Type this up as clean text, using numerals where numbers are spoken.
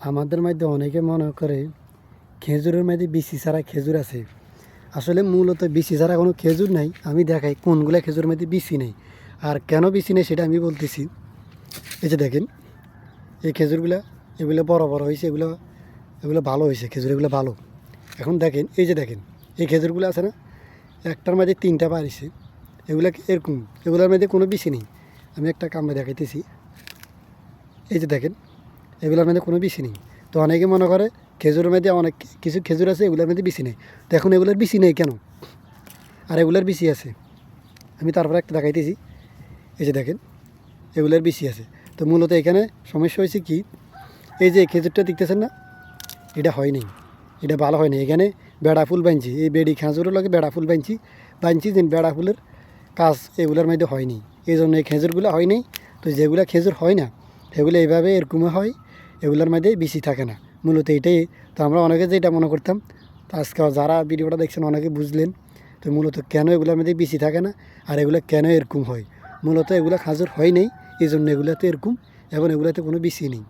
আমাদের মধ্যে অনেকে মনে করে খেজুরের মধ্যে বিচি ছাড়া খেজুর আছে। আসলে মূলত বিচি ছাড়া কোনো খেজুর নাই। আমি দেখাই কোনগুলো খেজুরের মধ্যে বিচি নেই আর কেন বিচি নেই সেটা আমি বলতেছি। এই যে দেখেন, এই খেজুরগুলো এগুলো বড় বড় হয়েছে, এগুলো এগুলো ভালো হয়েছে, খেজুর এগুলো ভালো। এখন দেখেন, এই যে দেখেন, এই খেজুরগুলো আছে না, একটার মধ্যে 3টা বাড়িছে। এগুলো এরকম, এগুলোর মধ্যে কোনো বিচি নেই। আমি একটা কামড়ে দেখাইতেছি। এই যে দেখেন, এগুলোর মধ্যে কোনো বিচি নেই। তো অনেকে মনে করে খেজুরের মধ্যে অনেক কিছু খেজুর আছে, এগুলোর মধ্যে বিচি নেই। তো এখন এগুলোর বিচি নেই কেন, আর এগুলোর বিচি আছে? আমি তারপরে একটা দেখাইতেছি। এই যে দেখেন, এগুলোর বিচি আছে। তো মূলত এখানে সমস্যা হয়েছে কি, এই যে খেজুরটা দেখতেছেন না, এটা হয় নাই, এটা ভালো হয় না। এখানে বেড়া ফুল বানছি, এই বেড়ি খেজুরের লাগে বেড়া ফুল বানছি যে বেড়া ফুলের কাজ এগুলোর মধ্যে হয়নি, এই জন্য এই খেজুরগুলো হয় নাই। তো যেগুলো খেজুর হয় না সেগুলো এইভাবে এরকমে হয়, এগুলোর মধ্যে বেশি থাকে না। মূলত এটাই। তো আমরা অনেকে যেটা মনে করতাম, তো আজকে যারা ভিডিওটা দেখছেন অনেকে বুঝলেন। তো মূলত কেন এগুলোর মধ্যে বেশি থাকে না আর এগুলো কেন এরকম হয়, মূলত এগুলো খেজুর হয় নেই, এই জন্য এগুলোতে এরকম, এবং এগুলোতে কোনো বেশি নেই।